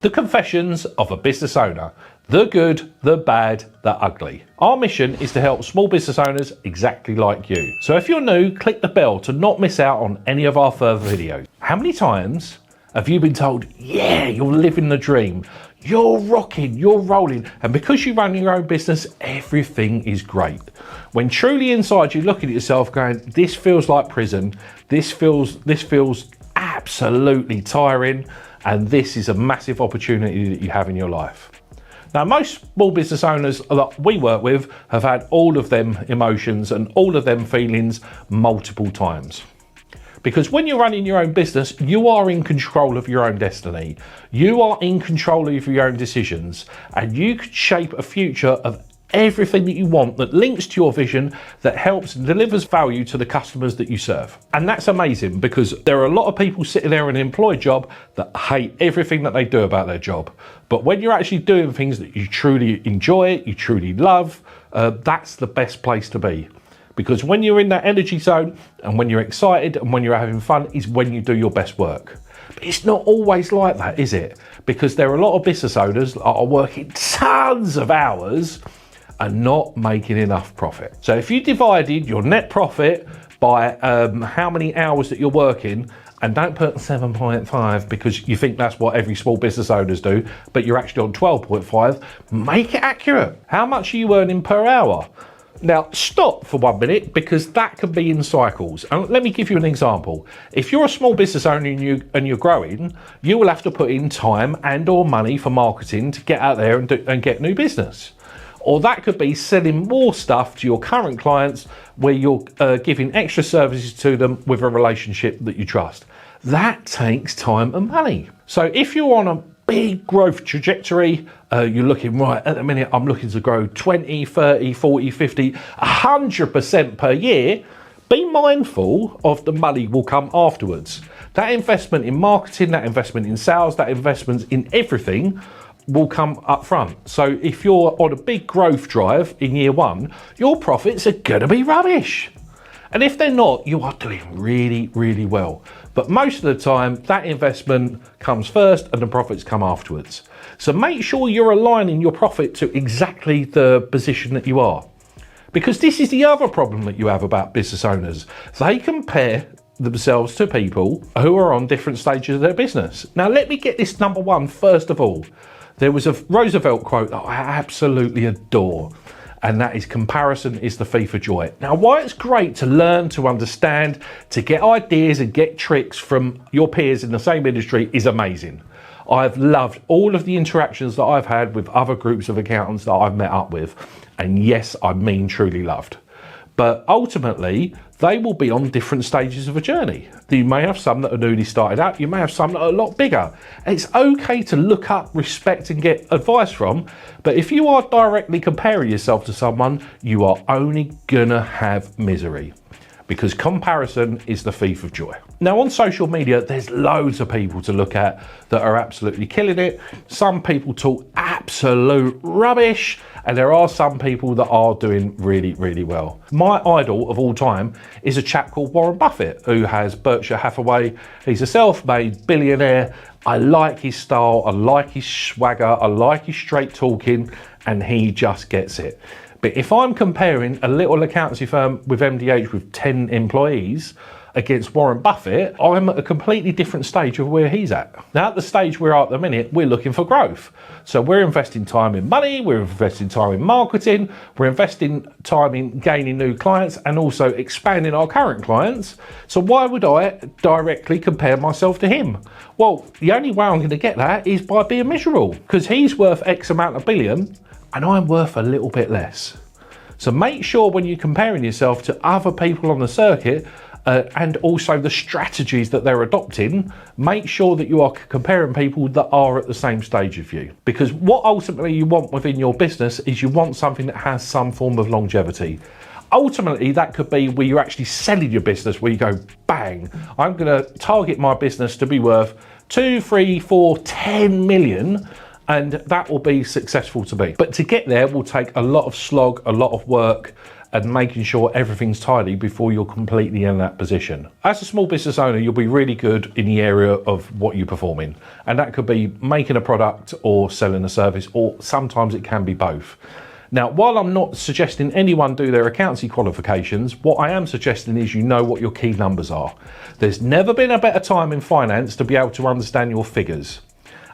The confessions of a business owner, the good, the bad, the ugly. Our mission is to help small business owners exactly like you. So if you're new, click the bell to not miss out on any of our further videos. How many times have you been told, yeah, you're living the dream, you're rocking, you're rolling, and because you run your own business, everything is great. When truly inside you look at yourself going, this feels like prison, this feels absolutely tiring, and this is a massive opportunity that you have in your life. Now, most small business owners that we work with have had all of them emotions and all of them feelings multiple times. Because when you're running your own business, you are in control of your own destiny. You are in control of your own decisions, and you can shape a future of everything that you want that links to your vision, that helps and delivers value to the customers that you serve. And that's amazing, because there are a lot of people sitting there in an employed job that hate everything that they do about their job. But when you're actually doing things that you truly enjoy, you truly love, that's the best place to be. Because when you're in that energy zone and when you're excited and when you're having fun is when you do your best work. But it's not always like that, is it? Because there are a lot of business owners that are working tons of hours and not making enough profit. So if you divided your net profit by how many hours that you're working, and don't put 7.5 because you think that's what every small business owners do, but you're actually on 12.5, make it accurate. How much are you earning per hour? Now stop for 1 minute, because that can be in cycles. And let me give you an example. If you're a small business owner and you're growing, you will have to put in time and or money for marketing to get out there and get new business. Or that could be selling more stuff to your current clients where you're giving extra services to them with a relationship that you trust. That takes time and money. So if you're on a big growth trajectory, you're looking, right, at the minute I'm looking to grow 20, 30, 40, 50, 100% per year, be mindful of the money will come afterwards. That investment in marketing, that investment in sales, that investment in everything will come up front. So if you're on a big growth drive in year one, your profits are gonna be rubbish. And if they're not, you are doing really, really well. But most of the time, that investment comes first and the profits come afterwards. So make sure you're aligning your profit to exactly the position that you are. Because this is the other problem that you have about business owners. They compare themselves to people who are on different stages of their business. Now, let me get this number one first of all. There was a Roosevelt quote that I absolutely adore, and that is, comparison is the thief of joy. Now, why it's great to learn, to understand, to get ideas and get tricks from your peers in the same industry is amazing. I've loved all of the interactions that I've had with other groups of accountants that I've met up with. And yes, I mean truly loved. But ultimately, they will be on different stages of a journey. You may have some that are newly started out, you may have some that are a lot bigger. It's okay to look up, respect and get advice from, but if you are directly comparing yourself to someone, you are only gonna have misery. Because comparison is the thief of joy. Now on social media, there's loads of people to look at that are absolutely killing it. Some people talk absolute rubbish, and there are some people that are doing really, really well. My idol of all time is a chap called Warren Buffett, who has Berkshire Hathaway. He's a self-made billionaire. I like his style, I like his swagger, I like his straight talking, and he just gets it. But if I'm comparing a little accountancy firm with MDH with 10 employees against Warren Buffett, I'm at a completely different stage of where he's at. Now at the stage we're at the minute, we're looking for growth. So we're investing time in money, we're investing time in marketing, we're investing time in gaining new clients and also expanding our current clients. So why would I directly compare myself to him? Well, the only way I'm going to get that is by being miserable, because he's worth X amount of billion and I'm worth a little bit less. So make sure when you're comparing yourself to other people on the circuit and also the strategies that they're adopting, make sure that you are comparing people that are at the same stage of you. Because what ultimately you want within your business is you want something that has some form of longevity. Ultimately, that could be where you're actually selling your business, where you go, bang, I'm going to target my business to be worth 2, 3, 4, 10 million. and that will be successful to be. But to get there will take a lot of slog, a lot of work, and making sure everything's tidy before you're completely in that position. As a small business owner, you'll be really good in the area of what you perform in. And that could be making a product or selling a service, or sometimes it can be both. Now, while I'm not suggesting anyone do their accountancy qualifications, what I am suggesting is you know what your key numbers are. There's never been a better time in finance to be able to understand your figures.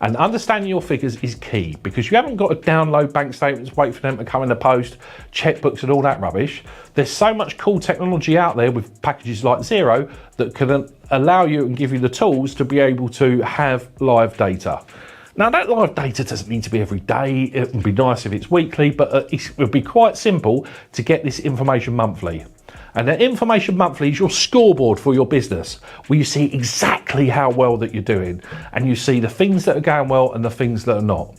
And understanding your figures is key, because you haven't got to download bank statements, wait for them to come in the post, checkbooks and all that rubbish. There's so much cool technology out there with packages like Xero that can allow you and give you the tools to be able to have live data. Now, that live data doesn't need to be every day. It would be nice if it's weekly, but it would be quite simple to get this information monthly. And that information monthly is your scoreboard for your business, where you see exactly how well that you're doing, and you see the things that are going well and the things that are not.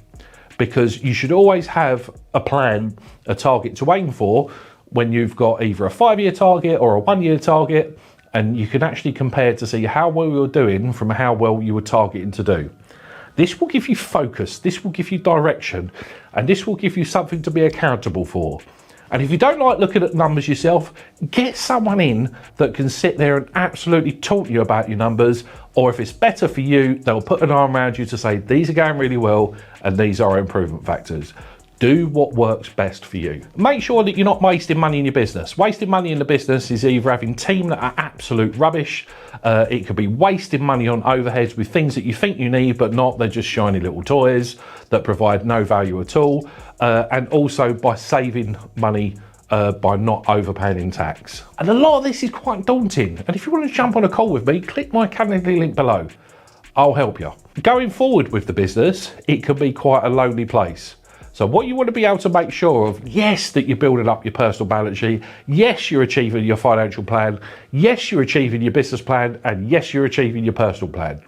Because you should always have a plan, a target to aim for when you've got either a 5-year target or a 1-year target, and you can actually compare to see how well you're doing from how well you were targeting to do. This will give you focus, this will give you direction, and this will give you something to be accountable for. And if you don't like looking at numbers yourself, get someone in that can sit there and absolutely talk to you about your numbers, or if it's better for you, they'll put an arm around you to say, these are going really well and these are improvement factors. Do what works best for you. Make sure that you're not wasting money in your business. Wasting money in the business is either having team that are absolute rubbish, it could be wasting money on overheads with things that you think you need but not, they're just shiny little toys that provide no value at all, and also by saving money by not overpaying in tax. And a lot of this is quite daunting, and if you want to jump on a call with me, click my calendar link below. I'll help you. Going forward with the business, it can be quite a lonely place. So what you want to be able to make sure of, yes, that you're building up your personal balance sheet, yes, you're achieving your financial plan, yes, you're achieving your business plan, and yes, you're achieving your personal plan.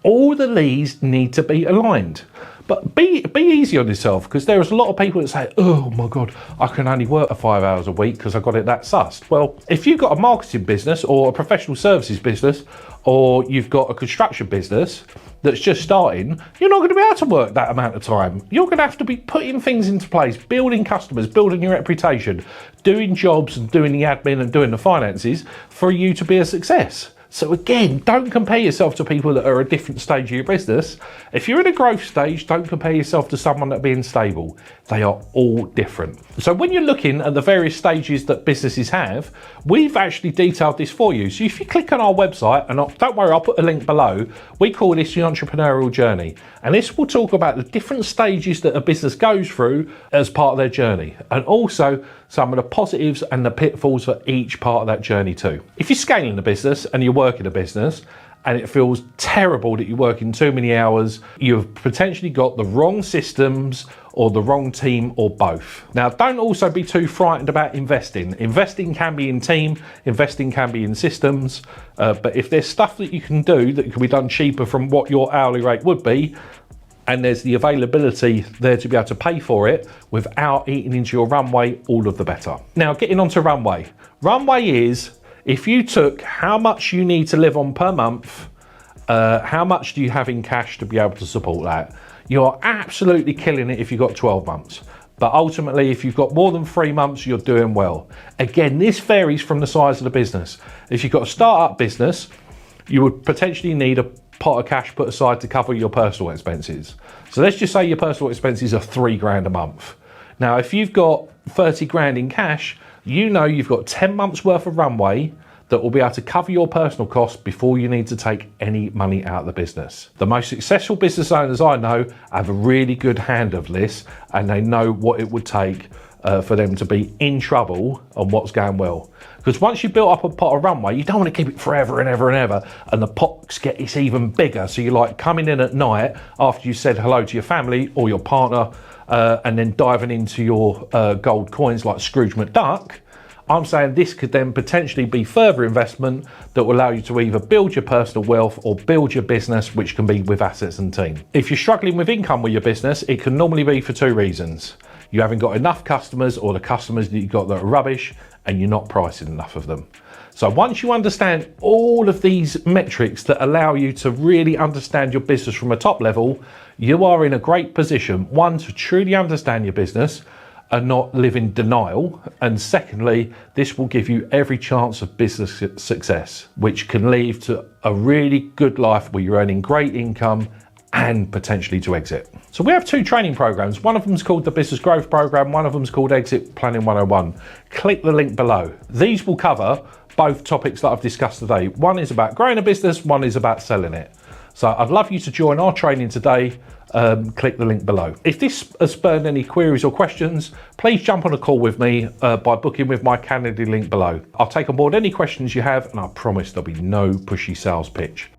All the leads need to be aligned. But be easy on yourself, because there's a lot of people that say, oh my God, I can only work 5 hours a week because I got it that sussed. Well, if you've got a marketing business or a professional services business, or you've got a construction business that's just starting, you're not going to be able to work that amount of time. You're going to have to be putting things into place, building customers, building your reputation, doing jobs and doing the admin and doing the finances for you to be a success. So again, don't compare yourself to people that are at a different stage of your business. If you're in a growth stage, don't compare yourself to someone that's being stable. They are all different. So when you're looking at the various stages that businesses have, we've actually detailed this for you. So if you click on our website, and don't worry, I'll put a link below, we call this the entrepreneurial journey. And this will talk about the different stages that a business goes through as part of their journey, and also some of the positives and the pitfalls for each part of that journey too. If you're scaling a business and you're working a business and it feels terrible that you're working too many hours, you've potentially got the wrong systems or the wrong team, or both. Now, don't also be too frightened about investing. Investing can be in team, investing can be in systems, but if there's stuff that you can do that can be done cheaper from what your hourly rate would be, and there's the availability there to be able to pay for it without eating into your runway, all of the better. Now, getting on to Runway. Runway is, if you took how much you need to live on per month, how much do you have in cash to be able to support that? You're absolutely killing it if you've got 12 months. But ultimately, if you've got more than 3 months, you're doing well. Again, this varies from the size of the business. If you've got a startup business, you would potentially need a pot of cash put aside to cover your personal expenses. So let's just say your personal expenses are £3 a month. Now, if you've got 30 grand in cash, you know you've got 10 months worth of runway that will be able to cover your personal costs before you need to take any money out of the business. The most successful business owners I know have a really good hand of this, and they know what it would take for them to be in trouble on what's going well. Because once you've built up a pot of runway, you don't want to keep it forever and ever and ever, and the pots it's even bigger. So you're like coming in at night after you said hello to your family or your partner, and then diving into your gold coins like Scrooge McDuck. I'm saying this could then potentially be further investment that will allow you to either build your personal wealth or build your business, which can be with assets and team. If you're struggling with income with your business, it can normally be for 2 reasons. You haven't got enough customers, or the customers that you've got that are rubbish and you're not pricing enough of them. So once you understand all of these metrics that allow you to really understand your business from a top level, you are in a great position, one, to truly understand your business and not live in denial. And secondly, this will give you every chance of business success, which can lead to a really good life where you're earning great income and potentially to exit. So we have 2 training programs. One of them is called the Business Growth Program. One of them is called Exit Planning 101. Click the link below. These will cover both topics that I've discussed today. One is about growing a business, one is about selling it. So I'd love you to join our training today. Click the link below. If this has spurred any queries or questions, please jump on a call with me by booking with my Calendly link below. I'll take on board any questions you have, and I promise there'll be no pushy sales pitch.